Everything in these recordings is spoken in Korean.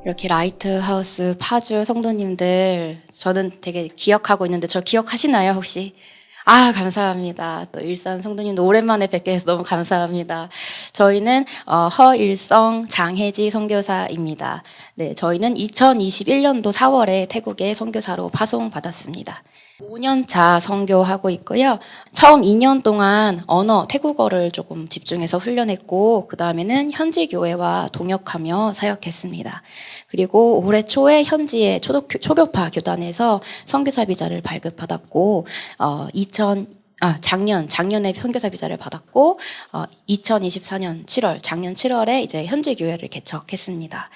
이렇게 라이트하우스 파주 성도님들, 저는 되게 기억하고 있는데 저 기억하시나요, 혹시? 아, 감사합니다. 또 일산 성도님도 오랜만에 뵙게 돼서 너무 감사합니다. 저희는 허일성 장혜지 선교사입니다. 네, 저희는 2021년도 4월에 태국에 선교사로 파송받았습니다. 5년 차 선교하고 있고요. 처음 2년 동안 언어, 태국어를 조금 집중해서 훈련했고, 그 다음에는 현지 교회와 동역하며 사역했습니다. 그리고 올해 초에 현지의 초교파 교단에서 선교사 비자를 발급받았고, 작년에 선교사 비자를 받았고, 2024년 7월, 작년 7월에 이제 현지 교회를 개척했습니다.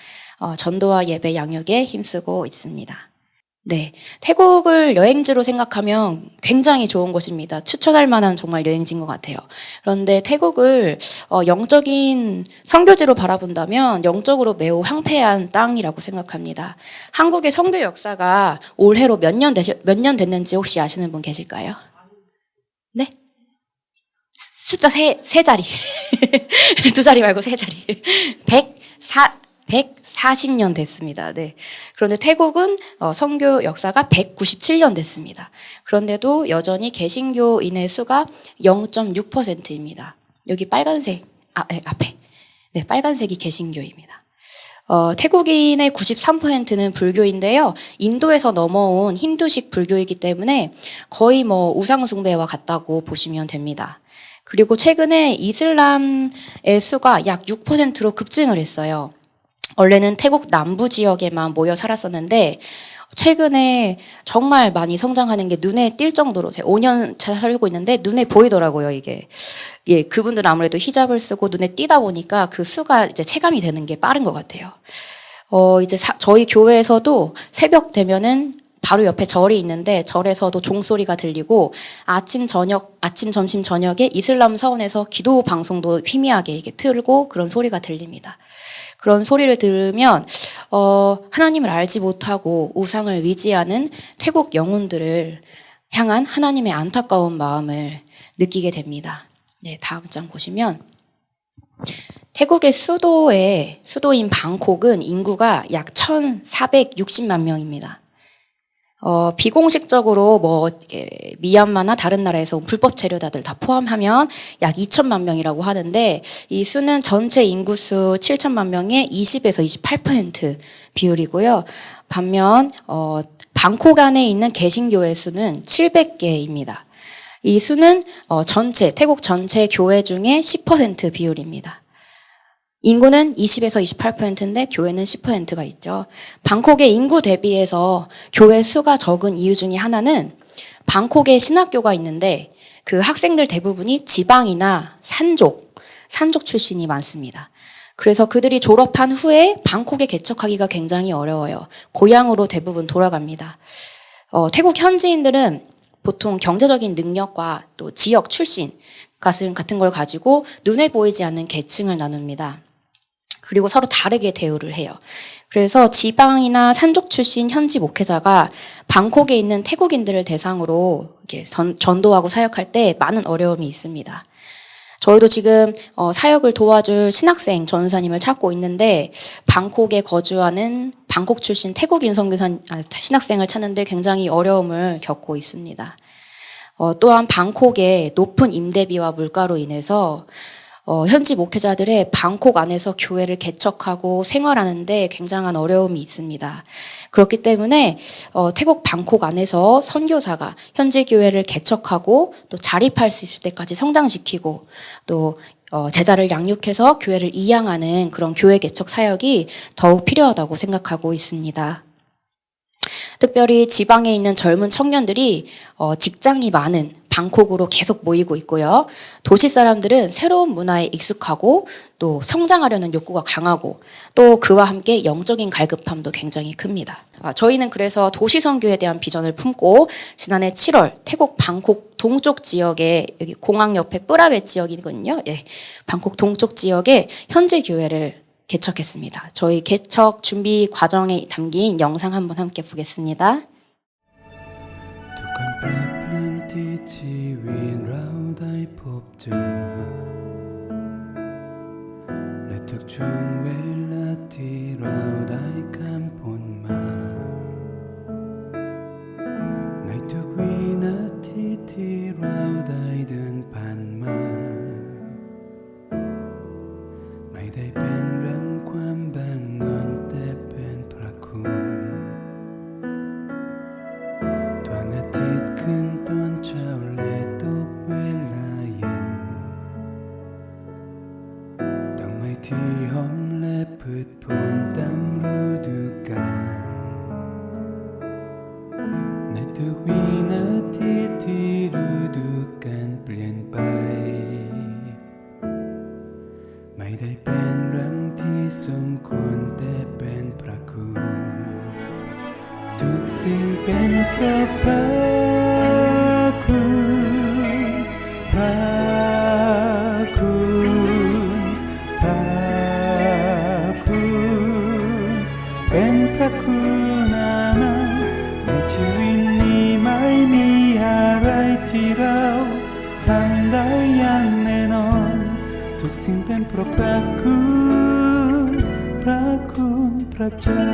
전도와 예배 양육에 힘쓰고 있습니다. 네. 태국을 여행지로 생각하면 굉장히 좋은 곳입니다. 추천할 만한 정말 여행지인 것 같아요. 그런데 태국을 영적인 선교지로 바라본다면 영적으로 매우 황폐한 땅이라고 생각합니다. 한국의 선교 역사가 올해로 몇 년 됐는지 혹시 아시는 분 계실까요? 네? 숫자 세 자리. 두 자리 말고 세 자리. 140년 됐습니다. 네. 그런데 태국은 선교 역사가 197년 됐습니다. 그런데도 여전히 개신교인의 수가 0.6%입니다. 여기 빨간색, 네, 앞에. 네, 빨간색이 개신교입니다. 태국인의 93%는 불교인데요. 인도에서 넘어온 힌두식 불교이기 때문에 거의 우상숭배와 같다고 보시면 됩니다. 그리고 최근에 이슬람의 수가 약 6%로 급증을 했어요. 원래는 태국 남부 지역에만 모여 살았었는데 최근에 정말 많이 성장하는 게 눈에 띌 정도로 제가 5년 차 살고 있는데 눈에 보이더라고요, 이게. 예, 그분들은 아무래도 히잡을 쓰고 눈에 띄다 보니까 그 수가 이제 체감이 되는 게 빠른 것 같아요. 저희 교회에서도 새벽 되면은 바로 옆에 절이 있는데 절에서도 종소리가 들리고 아침, 점심, 저녁에 이슬람 사원에서 기도 방송도 희미하게 이게 틀고 그런 소리가 들립니다. 그런 소리를 들으면 하나님을 알지 못하고 우상을 위지하는 태국 영혼들을 향한 하나님의 안타까운 마음을 느끼게 됩니다. 네, 다음 장 보시면 태국의 수도인 방콕은 인구가 약 1,460만 명입니다. 비공식적으로 미얀마나 다른 나라에서 온 불법 체류자들 다 포함하면 약 2천만 명이라고 하는데 이 수는 전체 인구수 7천만 명의 20에서 28% 비율이고요. 반면 방콕 안에 있는 개신교회 수는 700개입니다. 이 수는 태국 전체 교회 중에 10% 비율입니다. 인구는 20에서 28%인데 교회는 10%가 있죠. 방콕의 인구 대비해서 교회 수가 적은 이유 중에 하나는 방콕에 신학교가 있는데 그 학생들 대부분이 지방이나 산족 출신이 많습니다. 그래서 그들이 졸업한 후에 방콕에 개척하기가 굉장히 어려워요. 고향으로 대부분 돌아갑니다. 태국 현지인들은 보통 경제적인 능력과 또 지역 출신 같은 걸 가지고 눈에 보이지 않는 계층을 나눕니다. 그리고 서로 다르게 대우를 해요. 그래서 지방이나 산족 출신 현지 목회자가 방콕에 있는 태국인들을 대상으로 이렇게 전도하고 사역할 때 많은 어려움이 있습니다. 저희도 지금 사역을 도와줄 신학생 전도사님을 찾고 있는데 방콕에 거주하는 방콕 출신 태국인 신학생을 찾는데 굉장히 어려움을 겪고 있습니다. 또한 방콕의 높은 임대비와 물가로 인해서 현지 목회자들의 방콕 안에서 교회를 개척하고 생활하는데 굉장한 어려움이 있습니다. 그렇기 때문에 태국 방콕 안에서 선교사가 현지 교회를 개척하고 또 자립할 수 있을 때까지 성장시키고 또 제자를 양육해서 교회를 이양하는 그런 교회 개척 사역이 더욱 필요하다고 생각하고 있습니다. 특별히 지방에 있는 젊은 청년들이 직장이 많은 방콕으로 계속 모이고 있고요. 도시 사람들은 새로운 문화에 익숙하고 또 성장하려는 욕구가 강하고 또 그와 함께 영적인 갈급함도 굉장히 큽니다. 저희는 그래서 도시 선교에 대한 비전을 품고 지난해 7월 태국 방콕 동쪽 지역에 여기 공항 옆에 뿌라베 지역이거든요. 예, 방콕 동쪽 지역에 현지 교회를 개척했습니다. 저희 개척 준비 과정에 담긴 영상 한번 함께 보겠습니다. ทุกการแปรเปลี่ยนที่ชีวิตเราได้พบเจอและทุกช่วงเวลาที่เราได้ก้ ที่หอมและพืชผลตามฤดูกาลในทุกวินาทีที่ฤดูกาลเปลี่ยนไปไม่ได้เป็นเรื่องที่สมควรแต่เป็นพระคุณทุกสิ่งเป็นเพราะพระคุณพระคุณพระคุณเป็นพระคุณในชีวิตนี้ไม่มีอะไรที่เราทำได้อย่างแน่นอนทุกสิ่งเป็นเพราะพระคุณพระคุณพระเจ้า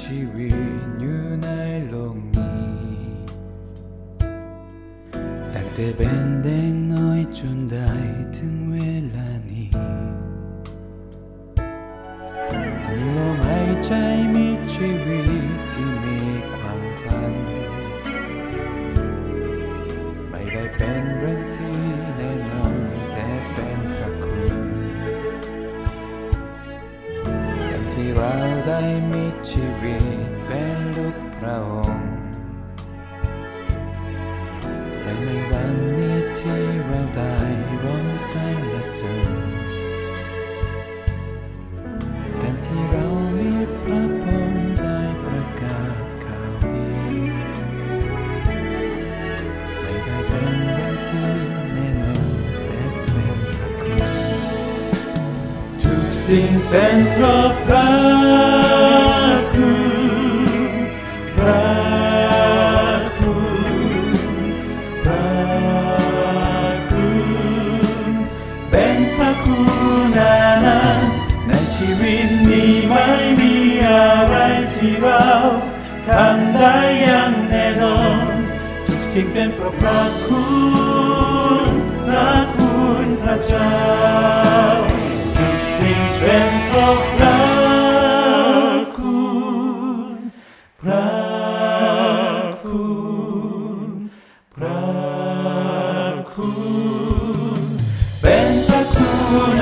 ชีวิตอยู่ในโลกนี้ตั้งแต่เป็นเด็กน้อยจนได้ถึงเวลานี้มีลมหายใจมีชีวิตที่มีความฝันไม่ได้เป็นเรื่องที่แน่นอนแต่เป็นพระคุณอย่างที่เราได้มีชีวิตเป็นลูกพระองค์และในวันนี้ที่เราได้ร้องสรรเสริญการที่เรามีพระพรได้ประกาศข่าวดีไม่ได้เป็นเรื่องที่แน่นอนแต่เป็นพระคุณทุกสิ่งเป็นเพราะพระคุณพระคุณพระคุณเป็นพระคุณในชีวิตนี้ไม่มีอะไรที่เราทำได้อย่างแน่นอนทุกสิ่งเป็นเพราะพระคุณพระคุณพระเจ้าทุกสิ่งเป็นเพราะพระพระคุณพระคุณเป็นพระคุณ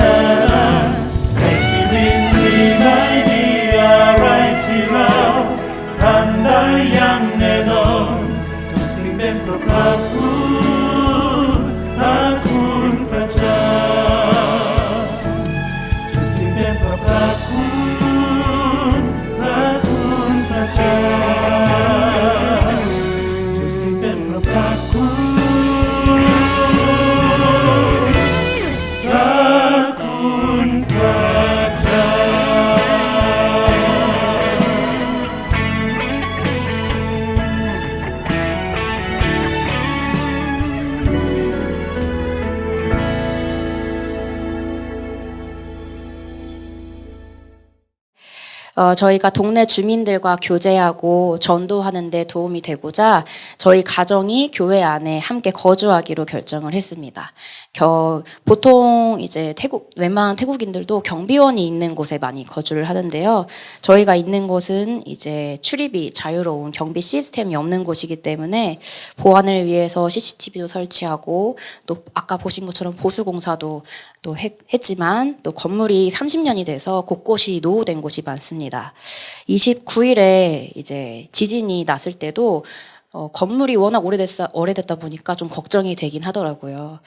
ในชีวิตนี้ไม่มีอะไรที่เราทำได้อย่างแน่นอนทุกสิ่งเป็นเพราะพระคุณพระคุณพระเจ้าทุกสิ่งเป็นเพราะพระคุณพระคุณพระเจ้าทุกสิ่งเป็นเพราะพระคุณพระคุณพระเจ้า 저희가 동네 주민들과 교제하고 전도하는 데 도움이 되고자 저희 가정이 교회 안에 함께 거주하기로 결정을 했습니다. 보통 이제 웬만한 태국인들도 경비원이 있는 곳에 많이 거주를 하는데요. 저희가 있는 곳은 이제 출입이 자유로운 경비 시스템이 없는 곳이기 때문에 보안을 위해서 CCTV도 설치하고 또 아까 보신 것처럼 보수공사도 또 했지만 또 건물이 30년이 돼서 곳곳이 노후된 곳이 많습니다. 29일에 이제 지진이 났을 때도 건물이 워낙 오래됐다 보니까 좀 걱정이 되긴 하더라고요.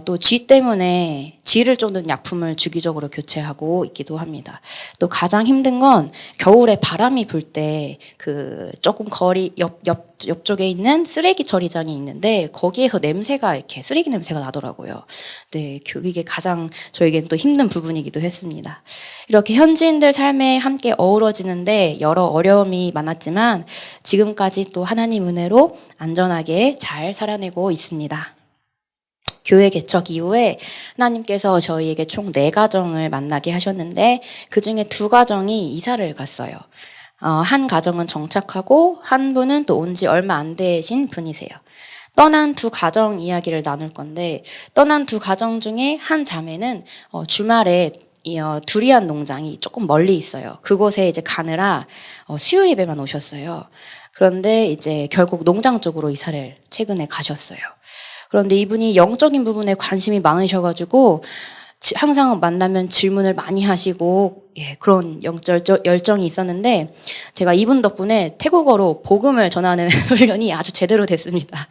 또 쥐 때문에 쥐를 쫓는 약품을 주기적으로 교체하고 있기도 합니다. 또 가장 힘든 건 겨울에 바람이 불 때 그 조금 거리 옆쪽에 있는 쓰레기 처리장이 있는데 거기에서 냄새가 이렇게 쓰레기 냄새가 나더라고요. 네, 이게 가장 저에겐 또 힘든 부분이기도 했습니다. 이렇게 현지인들 삶에 함께 어우러지는데 여러 어려움이 많았지만 지금까지 또 하나님 은혜로 안전하게 잘 살아내고 있습니다. 교회 개척 이후에 하나님께서 저희에게 총 4가정을 만나게 하셨는데 그중에 2가정이 이사를 갔어요. 한 가정은 정착하고 한 분은 또 온 지 얼마 안 되신 분이세요. 떠난 2가정 이야기를 나눌 건데 떠난 2가정 중에 한 자매는 주말에 두리안 농장이 조금 멀리 있어요. 그곳에 이제 가느라 수요 예배만 오셨어요. 그런데 이제 결국 농장 쪽으로 이사를 최근에 가셨어요. 그런데 이분이 영적인 부분에 관심이 많으셔가지고 항상 만나면 질문을 많이 하시고 그런 열정이 있었는데 제가 이분 덕분에 태국어로 복음을 전하는 훈련이 아주 제대로 됐습니다.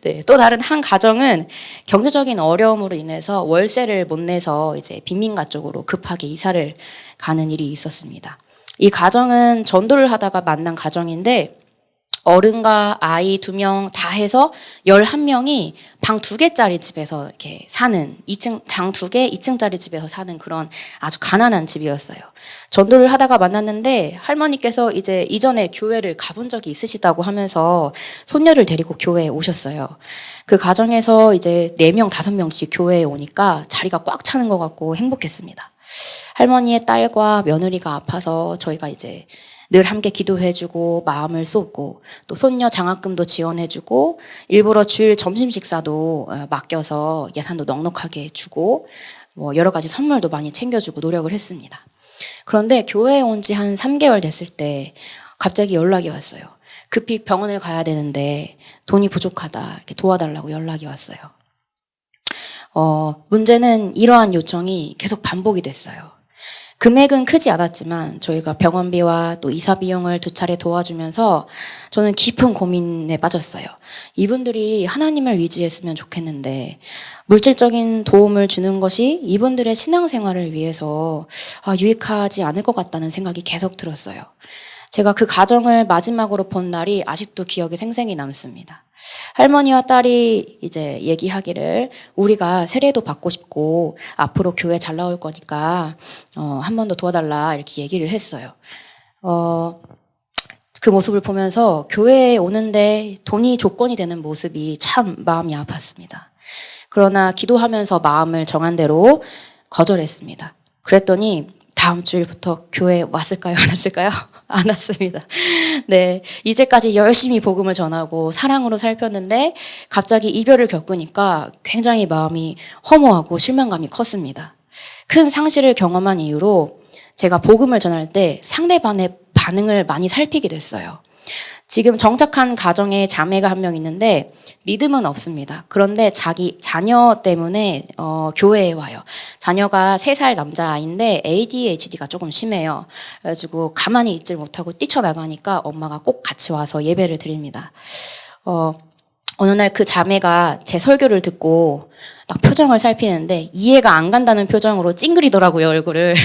네, 또 다른 한 가정은 경제적인 어려움으로 인해서 월세를 못 내서 이제 빈민가 쪽으로 급하게 이사를 가는 일이 있었습니다. 이 가정은 전도를 하다가 만난 가정인데 어른과 아이 2명 다 해서 11명이 방 2개짜리 집에서 이렇게 사는 방 2개, 2층짜리 집에서 사는 그런 아주 가난한 집이었어요. 전도를 하다가 만났는데 할머니께서 이제 이전에 교회를 가본 적이 있으시다고 하면서 손녀를 데리고 교회에 오셨어요. 그 가정에서 이제 4명, 5명씩 교회에 오니까 자리가 꽉 차는 것 같고 행복했습니다. 할머니의 딸과 며느리가 아파서 저희가 이제 늘 함께 기도해주고 마음을 쏟고 또 손녀 장학금도 지원해주고 일부러 주일 점심 식사도 맡겨서 예산도 넉넉하게 주고 뭐 여러 가지 선물도 많이 챙겨주고 노력을 했습니다. 그런데 교회에 온 지 한 3개월 됐을 때 갑자기 연락이 왔어요. 급히 병원을 가야 되는데 돈이 부족하다 이렇게 도와달라고 연락이 왔어요. 문제는 이러한 요청이 계속 반복이 됐어요. 금액은 크지 않았지만 저희가 병원비와 또 이사 비용을 2차례 도와주면서 저는 깊은 고민에 빠졌어요. 이분들이 하나님을 의지했으면 좋겠는데 물질적인 도움을 주는 것이 이분들의 신앙생활을 위해서 유익하지 않을 것 같다는 생각이 계속 들었어요. 제가 그 가정을 마지막으로 본 날이 아직도 기억에 생생히 남습니다. 할머니와 딸이 이제 얘기하기를 우리가 세례도 받고 싶고 앞으로 교회 잘 나올 거니까 한 번 더 도와달라 이렇게 얘기를 했어요. 그 모습을 보면서 교회에 오는데 돈이 조건이 되는 모습이 참 마음이 아팠습니다. 그러나 기도하면서 마음을 정한 대로 거절했습니다. 그랬더니 다음 주일부터 교회에 왔을까요? 안 왔을까요? 안 왔습니다. 네, 이제까지 열심히 복음을 전하고 사랑으로 살폈는데 갑자기 이별을 겪으니까 굉장히 마음이 허무하고 실망감이 컸습니다. 큰 상실을 경험한 이후로 제가 복음을 전할 때 상대방의 반응을 많이 살피게 됐어요. 지금 정착한 가정에 자매가 한 명 있는데 믿음은 없습니다. 그런데 자기 자녀 때문에 교회에 와요. 자녀가 3살 남자아이인데 ADHD가 조금 심해요. 그래가지고 가만히 있질 못하고 뛰쳐나가니까 엄마가 꼭 같이 와서 예배를 드립니다. 어느 날 그 자매가 제 설교를 듣고 딱 표정을 살피는데 이해가 안 간다는 표정으로 찡그리더라고요, 얼굴을.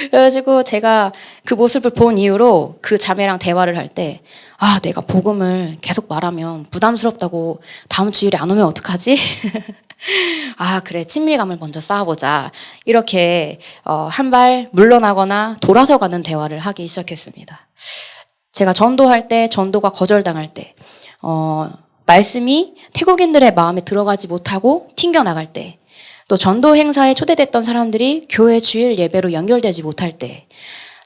그래가지고 제가 그 모습을 본 이후로 그 자매랑 대화를 할 때 내가 복음을 계속 말하면 부담스럽다고 다음 주일에 안 오면 어떡하지? 그래, 친밀감을 먼저 쌓아보자. 이렇게 한 발 물러나거나 돌아서 가는 대화를 하기 시작했습니다. 제가 전도할 때, 전도가 거절당할 때 말씀이 태국인들의 마음에 들어가지 못하고 튕겨나갈 때, 또 전도 행사에 초대됐던 사람들이 교회 주일 예배로 연결되지 못할 때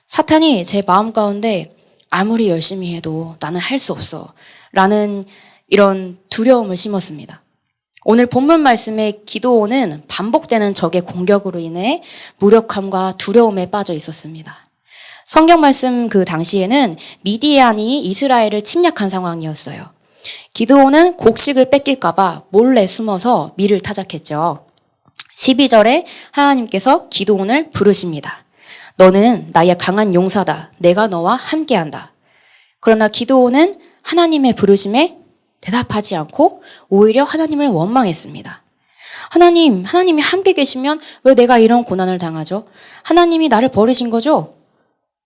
사탄이 제 마음 가운데 아무리 열심히 해도 나는 할 수 없어 라는 이런 두려움을 심었습니다. 오늘 본문 말씀의 기도원은 반복되는 적의 공격으로 인해 무력함과 두려움에 빠져 있었습니다. 성경 말씀 그 당시에는 미디안이 이스라엘을 침략한 상황이었어요. 기드온은 곡식을 뺏길까봐 몰래 숨어서 밀을 타작했죠. 12절에 하나님께서 기드온을 부르십니다. 너는 나의 강한 용사다. 내가 너와 함께한다. 그러나 기드온은 하나님의 부르심에 대답하지 않고 오히려 하나님을 원망했습니다. 하나님이 함께 계시면 왜 내가 이런 고난을 당하죠? 하나님이 나를 버리신 거죠?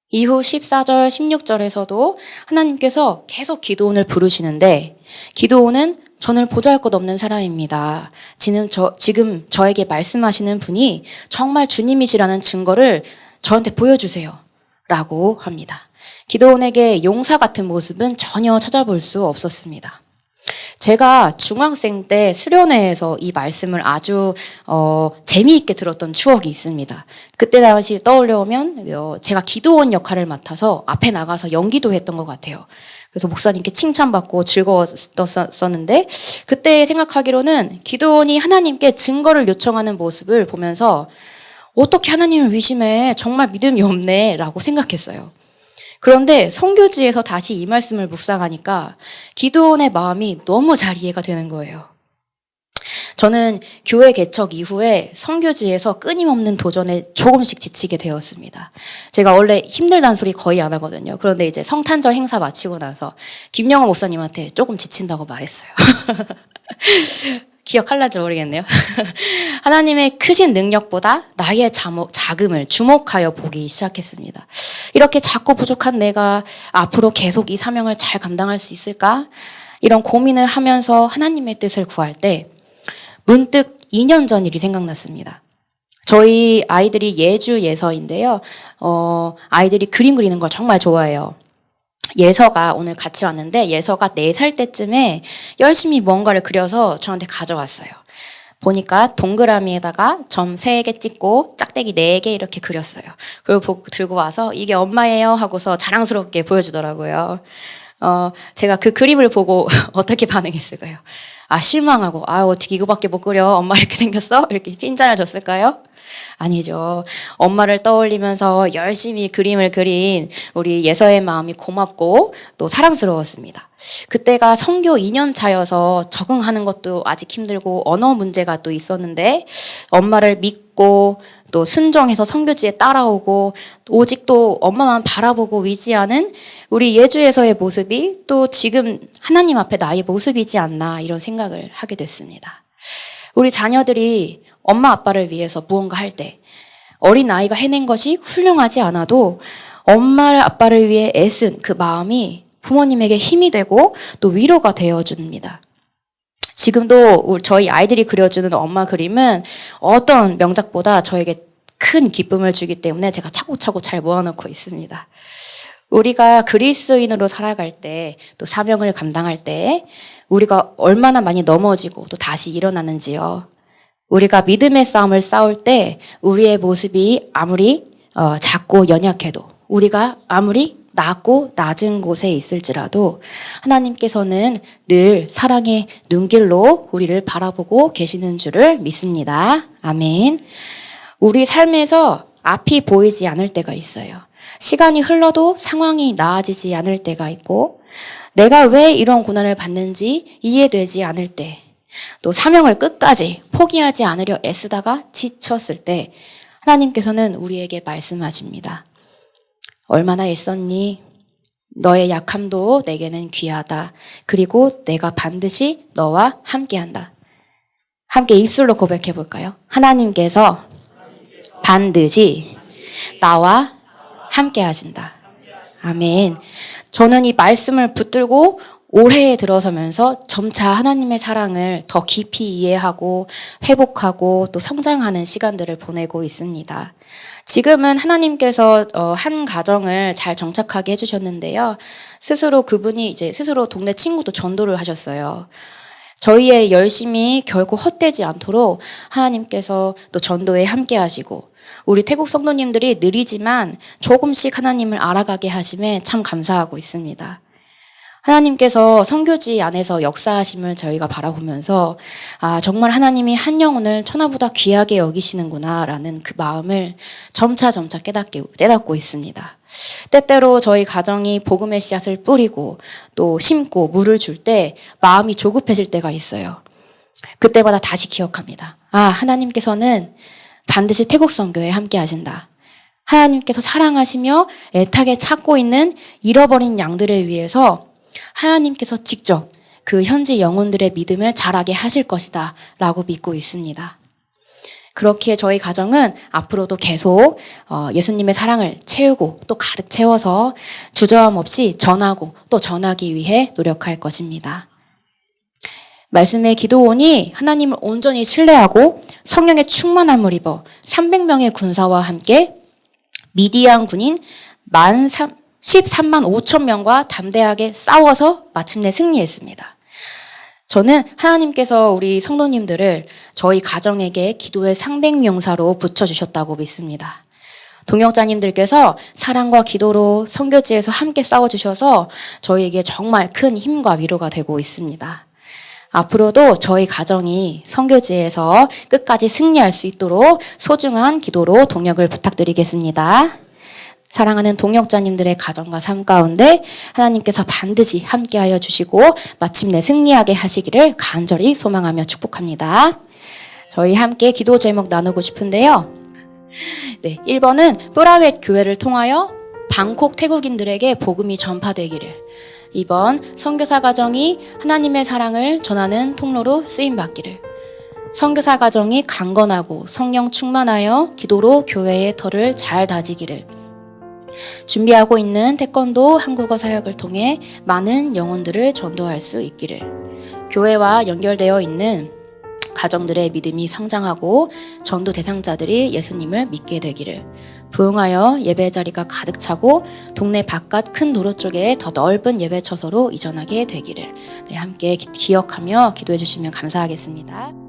이후 14절, 16절에서도 하나님께서 계속 기드온을 부르시는데 기드온은 저는 보잘것없는 사람입니다. 지금 저에게 말씀하시는 분이 정말 주님이시라는 증거를 저한테 보여주세요. 라고 합니다. 기드온에게 용사 같은 모습은 전혀 찾아볼 수 없었습니다. 제가 중학생 때 수련회에서 이 말씀을 아주 재미있게 들었던 추억이 있습니다. 그때 당시 떠올려오면 제가 기도원 역할을 맡아서 앞에 나가서 연기도 했던 것 같아요. 그래서 목사님께 칭찬받고 즐거웠었는데 그때 생각하기로는 기도원이 하나님께 증거를 요청하는 모습을 보면서 어떻게 하나님을 의심해? 정말 믿음이 없네 라고 생각했어요. 그런데 선교지에서 다시 이 말씀을 묵상하니까 기드온의 마음이 너무 잘 이해가 되는 거예요. 저는 교회 개척 이후에 선교지에서 끊임없는 도전에 조금씩 지치게 되었습니다. 제가 원래 힘들다는 소리 거의 안 하거든요. 그런데 이제 성탄절 행사 마치고 나서 김영호 목사님한테 조금 지친다고 말했어요. 기억할란지 모르겠네요. 하나님의 크신 능력보다 나의 자금을 주목하여 보기 시작했습니다. 이렇게 작고 부족한 내가 앞으로 계속 이 사명을 잘 감당할 수 있을까? 이런 고민을 하면서 하나님의 뜻을 구할 때 문득 2년 전 일이 생각났습니다. 저희 아이들이 예주 예서인데요. 아이들이 그림 그리는 걸 정말 좋아해요. 예서가 오늘 같이 왔는데 예서가 4살 때쯤에 열심히 뭔가를 그려서 저한테 가져왔어요. 보니까 동그라미에다가 점 3개 찍고 짝대기 4개 이렇게 그렸어요. 그리고 들고 와서 이게 엄마예요 하고서 자랑스럽게 보여주더라고요. 제가 그 그림을 보고 어떻게 반응했을까요? 실망하고, 어떻게 이거밖에 못 그려? 엄마 이렇게 생겼어? 이렇게 핀잔을 줬을까요? 아니죠. 엄마를 떠올리면서 열심히 그림을 그린 우리 예서의 마음이 고맙고 또 사랑스러웠습니다. 그때가 선교 2년 차여서 적응하는 것도 아직 힘들고 언어 문제가 또 있었는데 엄마를 믿고 또 순종해서 선교지에 따라오고 오직 또 엄마만 바라보고 의지하는 우리 예주에서의 모습이 또 지금 하나님 앞에 나의 모습이지 않나 이런 생각을 하게 됐습니다. 우리 자녀들이 엄마 아빠를 위해서 무언가 할 때 어린 아이가 해낸 것이 훌륭하지 않아도 엄마 아빠를 위해 애쓴 그 마음이 부모님에게 힘이 되고 또 위로가 되어줍니다. 지금도 저희 아이들이 그려주는 엄마 그림은 어떤 명작보다 저에게 큰 기쁨을 주기 때문에 제가 차곡차곡 잘 모아놓고 있습니다. 우리가 그리스도인으로 살아갈 때 또 사명을 감당할 때 우리가 얼마나 많이 넘어지고 또 다시 일어나는지요. 우리가 믿음의 싸움을 싸울 때 우리의 모습이 아무리 작고 연약해도 우리가 아무리 낮고 낮은 곳에 있을지라도 하나님께서는 늘 사랑의 눈길로 우리를 바라보고 계시는 줄을 믿습니다. 아멘. 우리 삶에서 앞이 보이지 않을 때가 있어요. 시간이 흘러도 상황이 나아지지 않을 때가 있고 내가 왜 이런 고난을 받는지 이해되지 않을 때 또 사명을 끝까지 포기하지 않으려 애쓰다가 지쳤을 때 하나님께서는 우리에게 말씀하십니다. 얼마나 애썼니? 너의 약함도 내게는 귀하다. 그리고 내가 반드시 너와 함께한다. 함께 입술로 고백해 볼까요? 하나님께서 반드시 나와 함께 하신다. 아멘. 저는 이 말씀을 붙들고 올해에 들어서면서 점차 하나님의 사랑을 더 깊이 이해하고 회복하고 또 성장하는 시간들을 보내고 있습니다. 지금은 하나님께서 한 가정을 잘 정착하게 해주셨는데요. 스스로 그분이 이제 스스로 동네 친구도 전도를 하셨어요. 저희의 열심이 결코 헛되지 않도록 하나님께서 또 전도에 함께 하시고 우리 태국 성도님들이 느리지만 조금씩 하나님을 알아가게 하심에 참 감사하고 있습니다. 하나님께서 선교지 안에서 역사하심을 저희가 바라보면서 정말 하나님이 한 영혼을 천하보다 귀하게 여기시는구나 라는 그 마음을 점차 깨닫고 있습니다. 때때로 저희 가정이 복음의 씨앗을 뿌리고 또 심고 물을 줄 때 마음이 조급해질 때가 있어요. 그때마다 다시 기억합니다. 하나님께서는 반드시 태국 선교에 함께 하신다. 하나님께서 사랑하시며 애타게 찾고 있는 잃어버린 양들을 위해서 하나님께서 직접 그 현지 영혼들의 믿음을 자라게 하실 것이다 라고 믿고 있습니다. 그렇기에 저희 가정은 앞으로도 계속 예수님의 사랑을 채우고 또 가득 채워서 주저함 없이 전하고 또 전하기 위해 노력할 것입니다. 말씀의 기도원이 하나님을 온전히 신뢰하고 성령의 충만함을 입어 300명의 군사와 함께 미디안 군인 13만 5천 명과 담대하게 싸워서 마침내 승리했습니다. 저는 하나님께서 우리 성도님들을 저희 가정에게 기도의 상백명사로 붙여주셨다고 믿습니다. 동역자님들께서 사랑과 기도로 선교지에서 함께 싸워주셔서 저희에게 정말 큰 힘과 위로가 되고 있습니다. 앞으로도 저희 가정이 선교지에서 끝까지 승리할 수 있도록 소중한 기도로 동역을 부탁드리겠습니다. 사랑하는 동역자님들의 가정과 삶 가운데 하나님께서 반드시 함께하여 주시고 마침내 승리하게 하시기를 간절히 소망하며 축복합니다. 저희 함께 기도 제목 나누고 싶은데요. 네, 1번은 뿌라웻 교회를 통하여 방콕 태국인들에게 복음이 전파되기를. 2번 선교사 가정이 하나님의 사랑을 전하는 통로로 쓰임받기를. 선교사 가정이 강건하고 성령 충만하여 기도로 교회의 털을 잘 다지기를. 준비하고 있는 태권도 한국어 사역을 통해 많은 영혼들을 전도할 수 있기를. 교회와 연결되어 있는 가정들의 믿음이 성장하고 전도 대상자들이 예수님을 믿게 되기를. 부흥하여 예배 자리가 가득 차고 동네 바깥 큰 도로 쪽에 더 넓은 예배 처소로 이전하게 되기를. 네, 함께 기억하며 기도해 주시면 감사하겠습니다.